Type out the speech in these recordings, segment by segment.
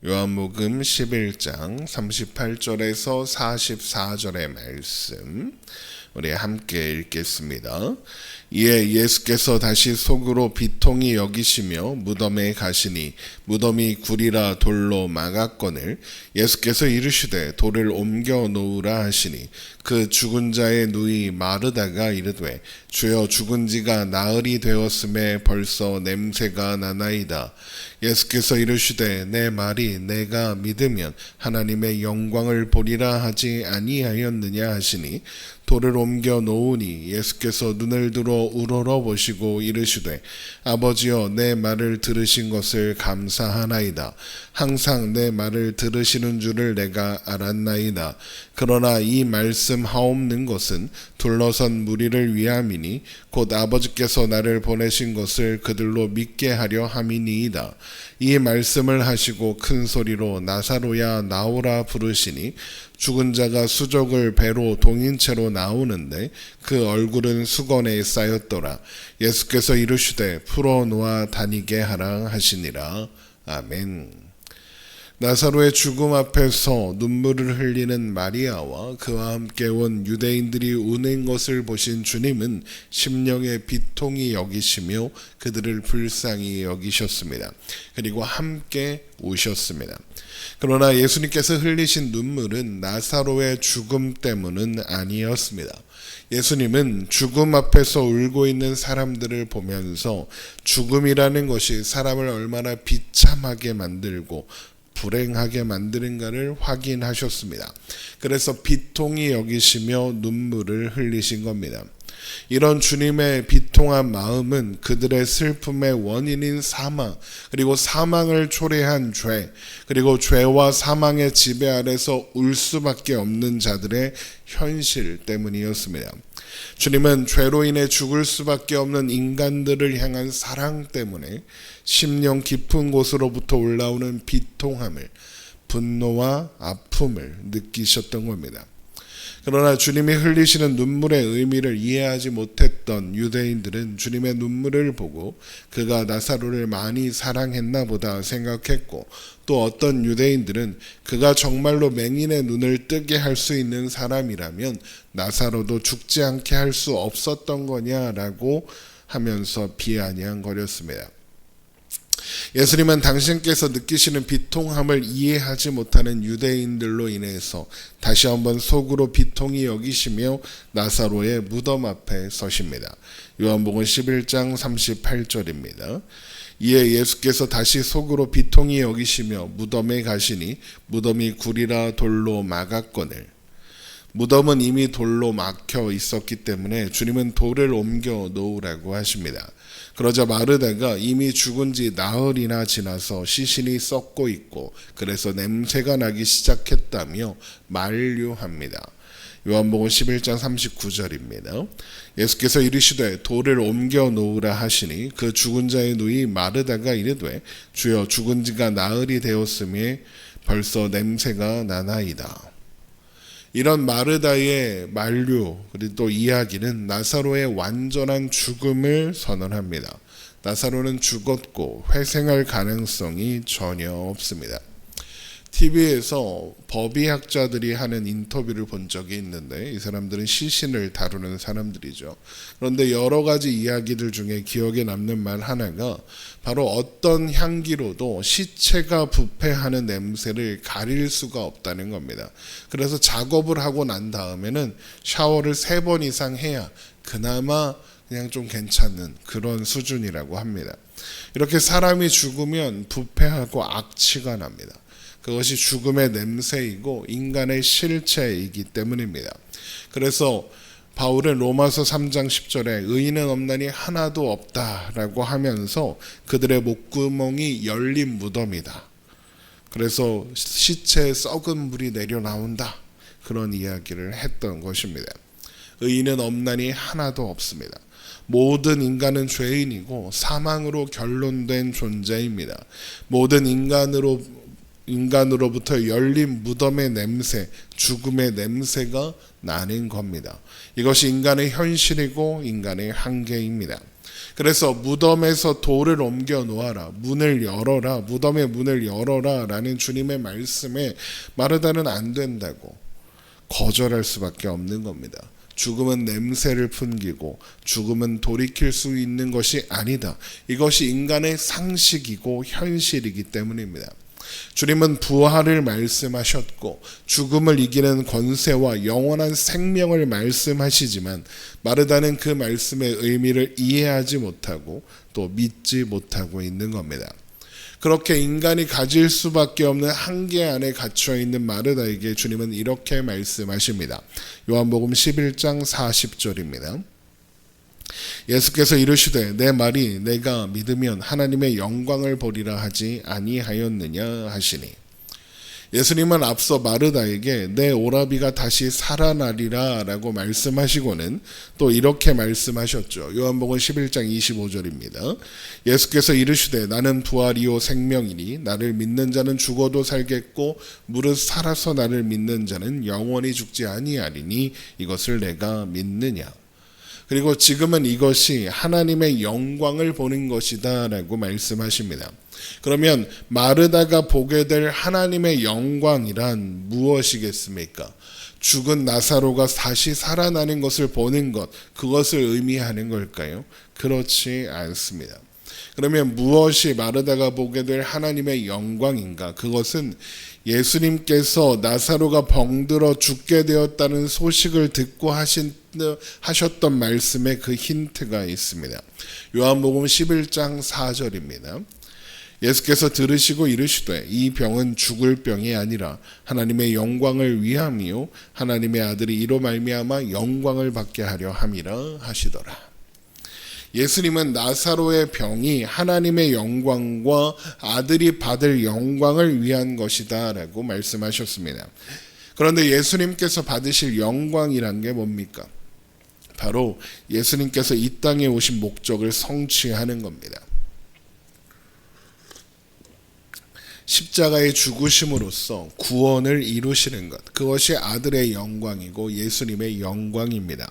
요한복음 11장 38절에서 44절의 말씀 우리 함께 읽겠습니다. 이에 예수께서 다시 속으로 비통히 여기시며 무덤에 가시니 무덤이 굴이라 돌로 막았거늘 예수께서 이르시되 돌을 옮겨 놓으라 하시니 그 죽은 자의 누이 마르다가 이르되 주여 죽은 지가 나흘이 되었음에 벌써 냄새가 나나이다. 예수께서 이르시되 내 말이 내가 믿으면 하나님의 영광을 보리라 하지 아니하였느냐 하시니 돌을 옮겨 놓으니 예수께서 눈을 들어 우러러 보시고 이르시되 아버지여 내 말을 들으신 것을 감사하나이다. 항상 내 말을 들으시는 줄을 내가 알았나이다. 그러나 이 말씀 하옵는 것은 둘러선 무리를 위함이니 곧 아버지께서 나를 보내신 것을 그들로 믿게 하려 함이니이다. 이 말씀을 하시고 큰 소리로 나사로야 나오라 부르시니 죽은 자가 수족을 배로 동인 채로 나오는데 그 얼굴은 수건에 쌓였더라. 예수께서 이르시되 풀어놓아 다니게 하라 하시니라. 아멘. 나사로의 죽음 앞에서 눈물을 흘리는 마리아와 그와 함께 온 유대인들이 우는 것을 보신 주님은 심령의 비통히 여기시며 그들을 불쌍히 여기셨습니다. 그리고 함께 우셨습니다. 그러나 예수님께서 흘리신 눈물은 나사로의 죽음 때문은 아니었습니다. 예수님은 죽음 앞에서 울고 있는 사람들을 보면서 죽음이라는 것이 사람을 얼마나 비참하게 만들고 불행하게 만드는가를 확인하셨습니다. 그래서 비통히 여기시며 눈물을 흘리신 겁니다. 이런 주님의 비통한 마음은 그들의 슬픔의 원인인 사망, 그리고 사망을 초래한 죄, 그리고 죄와 사망의 지배 아래서 울 수밖에 없는 자들의 현실 때문이었습니다. 주님은 죄로 인해 죽을 수밖에 없는 인간들을 향한 사랑 때문에 심령 깊은 곳으로부터 올라오는 비통함을, 분노와 아픔을 느끼셨던 겁니다. 그러나 주님이 흘리시는 눈물의 의미를 이해하지 못했던 유대인들은 주님의 눈물을 보고 그가 나사로를 많이 사랑했나 보다 생각했고, 또 어떤 유대인들은 그가 정말로 맹인의 눈을 뜨게 할 수 있는 사람이라면 나사로도 죽지 않게 할 수 없었던 거냐라고 하면서 비아냥거렸습니다. 예수님은 당신께서 느끼시는 비통함을 이해하지 못하는 유대인들로 인해서 다시 한번 속으로 비통히 여기시며 나사로의 무덤 앞에 서십니다. 요한복음 11장 38절입니다. 이에 예수께서 다시 속으로 비통히 여기시며 무덤에 가시니 무덤이 굴이라 돌로 막았거늘. 무덤은 이미 돌로 막혀 있었기 때문에 주님은 돌을 옮겨 놓으라고 하십니다. 그러자 마르다가 이미 죽은 지 나흘이나 지나서 시신이 썩고 있고 그래서 냄새가 나기 시작했다며 만류합니다. 요한복음 11장 39절입니다. 예수께서 이르시되 돌을 옮겨 놓으라 하시니 그 죽은 자의 누이 마르다가 이르되 주여 죽은 지가 나흘이 되었음에 벌써 냄새가 나나이다. 이런 마르다의 만류 그리고 또 이야기는 나사로의 완전한 죽음을 선언합니다. 나사로는 죽었고 회생할 가능성이 전혀 없습니다. TV에서 법의학자들이 하는 인터뷰를 본 적이 있는데 이 사람들은 시신을 다루는 사람들이죠. 그런데 여러 가지 이야기들 중에 기억에 남는 말 하나가 바로 어떤 향기로도 시체가 부패하는 냄새를 가릴 수가 없다는 겁니다. 그래서 작업을 하고 난 다음에는 샤워를 3번 이상 해야 그나마 그냥 좀 괜찮은 그런 수준이라고 합니다. 이렇게 사람이 죽으면 부패하고 악취가 납니다. 그것이 죽음의 냄새이고 인간의 실체이기 때문입니다. 그래서 바울은 로마서 3장 10절에 의인은 없나니 하나도 없다라고 하면서 그들의 목구멍이 열린 무덤이다. 그래서 시체에 썩은 물이 내려나온다. 그런 이야기를 했던 것입니다. 의인은 없나니 하나도 없습니다. 모든 인간은 죄인이고 사망으로 결론된 존재입니다. 모든 인간으로부터 열린 무덤의 냄새, 죽음의 냄새가 나는 겁니다. 이것이 인간의 현실이고 인간의 한계입니다. 그래서 무덤에서 돌을 옮겨 놓아라, 문을 열어라, 무덤의 문을 열어라 라는 주님의 말씀에 마르다는 안 된다고 거절할 수밖에 없는 겁니다. 죽음은 냄새를 풍기고 죽음은 돌이킬 수 있는 것이 아니다. 이것이 인간의 상식이고 현실이기 때문입니다. 주님은 부활을 말씀하셨고 죽음을 이기는 권세와 영원한 생명을 말씀하시지만 마르다는 그 말씀의 의미를 이해하지 못하고 또 믿지 못하고 있는 겁니다. 그렇게 인간이 가질 수밖에 없는 한계 안에 갇혀 있는 마르다에게 주님은 이렇게 말씀하십니다. 요한복음 11장 40절입니다. 예수께서 이르시되 내 말이 내가 믿으면 하나님의 영광을 보리라 하지 아니하였느냐 하시니, 예수님은 앞서 마르다에게 내 오라비가 다시 살아나리라 라고 말씀하시고는 또 이렇게 말씀하셨죠. 요한복음 11장 25절입니다. 예수께서 이르시되 나는 부활이요 생명이니 나를 믿는 자는 죽어도 살겠고 무릇 살아서 나를 믿는 자는 영원히 죽지 아니하리니 이것을 내가 믿느냐. 그리고 지금은 이것이 하나님의 영광을 보는 것이다 라고 말씀하십니다. 그러면 마르다가 보게 될 하나님의 영광이란 무엇이겠습니까? 죽은 나사로가 다시 살아나는 것을 보는 것, 그것을 의미하는 걸까요? 그렇지 않습니다. 그러면 무엇이 마르다가 보게 될 하나님의 영광인가? 그것은 예수님께서 나사로가 병들어 죽게 되었다는 소식을 듣고 하셨던 말씀에 그 힌트가 있습니다. 요한복음 11장 4절입니다. 예수께서 들으시고 이르시되 이 병은 죽을 병이 아니라 하나님의 영광을 위함이요 하나님의 아들이 이로 말미암아 영광을 받게 하려 함이라 하시더라. 예수님은 나사로의 병이 하나님의 영광과 아들이 받을 영광을 위한 것이다 라고 말씀하셨습니다. 그런데 예수님께서 받으실 영광이란 게 뭡니까? 바로 예수님께서 이 땅에 오신 목적을 성취하는 겁니다. 십자가의 죽으심으로써 구원을 이루시는 것, 그것이 아들의 영광이고 예수님의 영광입니다.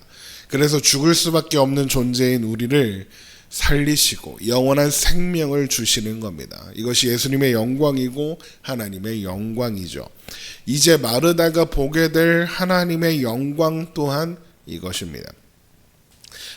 그래서 죽을 수밖에 없는 존재인 우리를 살리시고 영원한 생명을 주시는 겁니다. 이것이 예수님의 영광이고 하나님의 영광이죠. 이제 마르다가 보게 될 하나님의 영광 또한 이것입니다.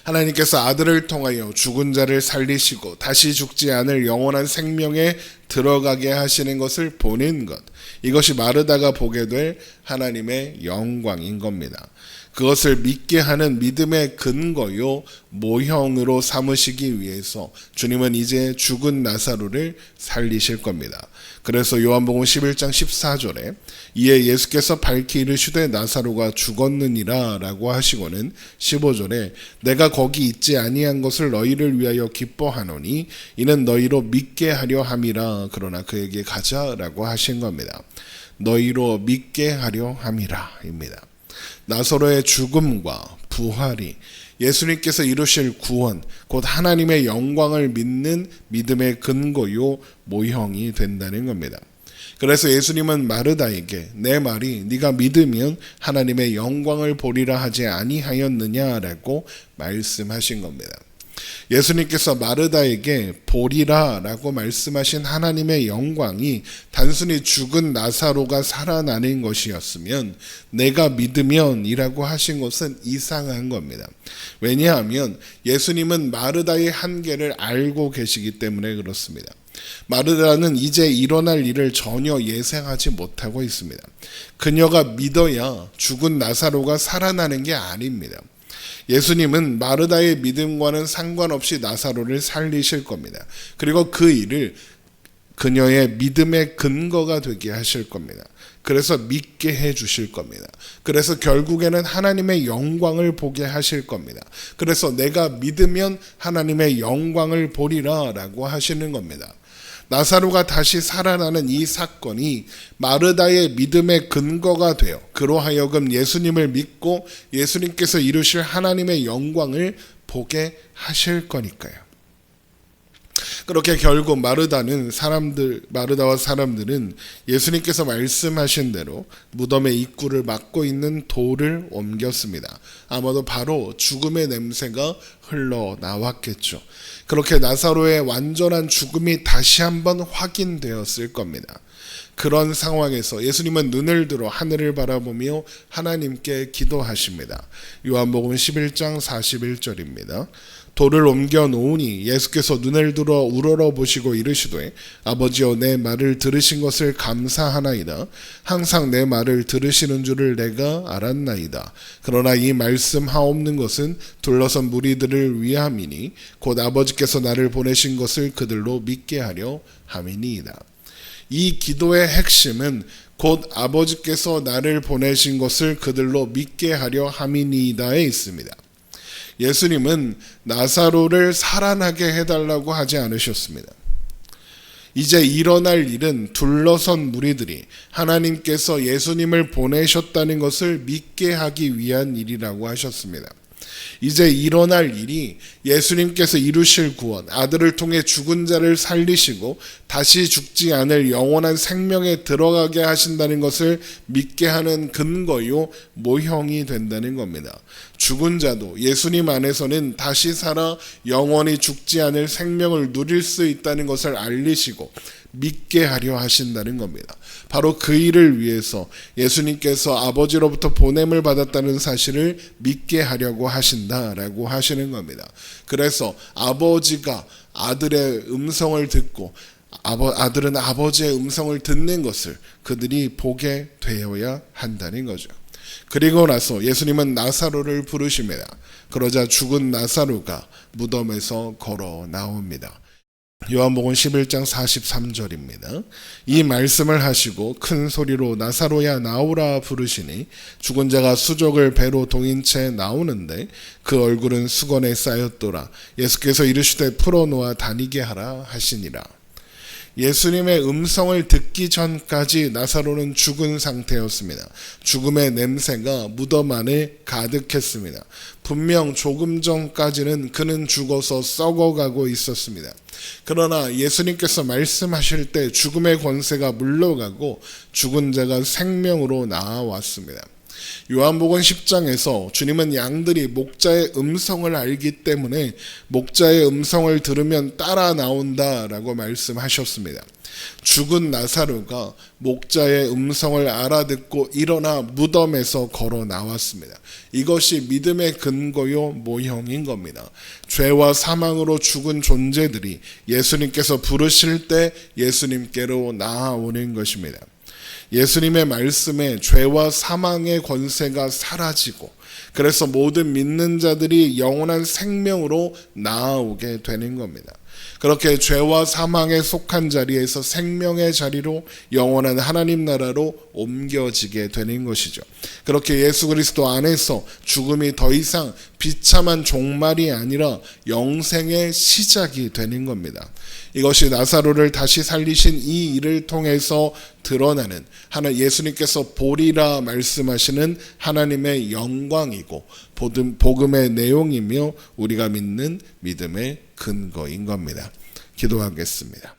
하나님께서 아들을 통하여 죽은 자를 살리시고 다시 죽지 않을 영원한 생명에 들어가게 하시는 것을 보는 것, 이것이 마르다가 보게 될 하나님의 영광인 겁니다. 그것을 믿게 하는 믿음의 근거요 모형으로 삼으시기 위해서 주님은 이제 죽은 나사로를 살리실 겁니다. 그래서 요한복음 11장 14절에 이에 예수께서 밝히 이르시되 나사로가 죽었느니라 라고 하시고는 15절에 내가 거기 있지 아니한 것을 너희를 위하여 기뻐하노니 이는 너희로 믿게 하려 함이라. 그러나 그에게 가자라고 하신 겁니다. 너희로 믿게 하려 함이라 입니다. 나사로의 죽음과 부활이 예수님께서 이루실 구원, 곧 하나님의 영광을 믿는 믿음의 근거요 모형이 된다는 겁니다. 그래서 예수님은 마르다에게 내 말이 네가 믿으면 하나님의 영광을 보리라 하지 아니하였느냐라고 말씀하신 겁니다. 예수님께서 마르다에게 보리라 라고 말씀하신 하나님의 영광이 단순히 죽은 나사로가 살아나는 것이었으면 내가 믿으면 이라고 하신 것은 이상한 겁니다. 왜냐하면 예수님은 마르다의 한계를 알고 계시기 때문에 그렇습니다. 마르다는 이제 일어날 일을 전혀 예상하지 못하고 있습니다. 그녀가 믿어야 죽은 나사로가 살아나는 게 아닙니다. 예수님은 마르다의 믿음과는 상관없이 나사로를 살리실 겁니다. 그리고 그 일을 그녀의 믿음의 근거가 되게 하실 겁니다. 그래서 믿게 해 주실 겁니다. 그래서 결국에는 하나님의 영광을 보게 하실 겁니다. 그래서 내가 믿으면 하나님의 영광을 보리라 라고 하시는 겁니다. 나사로가 다시 살아나는 이 사건이 마르다의 믿음의 근거가 되어 그로 하여금 예수님을 믿고 예수님께서 이루실 하나님의 영광을 보게 하실 거니까요. 그렇게 결국 마르다와 사람들은 예수님께서 말씀하신 대로 무덤의 입구를 막고 있는 돌을 옮겼습니다. 아마도 바로 죽음의 냄새가 흘러나왔겠죠. 그렇게 나사로의 완전한 죽음이 다시 한번 확인되었을 겁니다. 그런 상황에서 예수님은 눈을 들어 하늘을 바라보며 하나님께 기도하십니다. 요한복음 11장 41절입니다. 돌을 옮겨 놓으니 예수께서 눈을 들어 우러러 보시고 이르시되 아버지여 내 말을 들으신 것을 감사하나이다. 항상 내 말을 들으시는 줄을 내가 알았나이다. 그러나 이 말씀하옵는 것은 둘러선 무리들을 위함이니 곧 아버지께서 나를 보내신 것을 그들로 믿게 하려 함이니이다. 이 기도의 핵심은 곧 아버지께서 나를 보내신 것을 그들로 믿게 하려 함이니이다에 있습니다. 예수님은 나사로를 살아나게 해달라고 하지 않으셨습니다. 이제 일어날 일은 둘러선 무리들이 하나님께서 예수님을 보내셨다는 것을 믿게 하기 위한 일이라고 하셨습니다. 이제 일어날 일이 예수님께서 이루실 구원, 아들을 통해 죽은 자를 살리시고 다시 죽지 않을 영원한 생명에 들어가게 하신다는 것을 믿게 하는 근거요 모형이 된다는 겁니다. 죽은 자도 예수님 안에서는 다시 살아 영원히 죽지 않을 생명을 누릴 수 있다는 것을 알리시고 믿게 하려 하신다는 겁니다. 바로 그 일을 위해서 예수님께서 아버지로부터 보냄을 받았다는 사실을 믿게 하려고 하신다라고 하시는 겁니다. 그래서 아버지가 아들의 음성을 듣고 아들은 아버지의 음성을 듣는 것을 그들이 보게 되어야 한다는 거죠. 그리고 나서 예수님은 나사로를 부르십니다. 그러자 죽은 나사로가 무덤에서 걸어 나옵니다. 요한복음 11장 43절입니다. 이 말씀을 하시고 큰 소리로 나사로야 나오라 부르시니 죽은 자가 수족을 배로 동인 채 나오는데 그 얼굴은 수건에 쌓였더라. 예수께서 이르시되 풀어놓아 다니게 하라 하시니라. 예수님의 음성을 듣기 전까지 나사로는 죽은 상태였습니다. 죽음의 냄새가 무덤 안에 가득했습니다. 분명 조금 전까지는 그는 죽어서 썩어가고 있었습니다. 그러나 예수님께서 말씀하실 때 죽음의 권세가 물러가고 죽은 자가 생명으로 나아왔습니다. 요한복음 10장에서 주님은 양들이 목자의 음성을 알기 때문에 목자의 음성을 들으면 따라 나온다라고 말씀하셨습니다. 죽은 나사로가 목자의 음성을 알아듣고 일어나 무덤에서 걸어 나왔습니다. 이것이 믿음의 근거요 모형인 겁니다. 죄와 사망으로 죽은 존재들이 예수님께서 부르실 때 예수님께로 나아오는 것입니다. 예수님의 말씀에 죄와 사망의 권세가 사라지고 그래서 모든 믿는 자들이 영원한 생명으로 나아오게 되는 겁니다. 그렇게 죄와 사망에 속한 자리에서 생명의 자리로 영원한 하나님 나라로 옮겨지게 되는 것이죠. 그렇게 예수 그리스도 안에서 죽음이 더 이상 비참한 종말이 아니라 영생의 시작이 되는 겁니다. 이것이 나사로를 다시 살리신 이 일을 통해서 드러나는 예수님께서 보리라 말씀하시는 하나님의 영광이고 복음의 내용이며 우리가 믿는 믿음의 근거인 겁니다. 기도하겠습니다.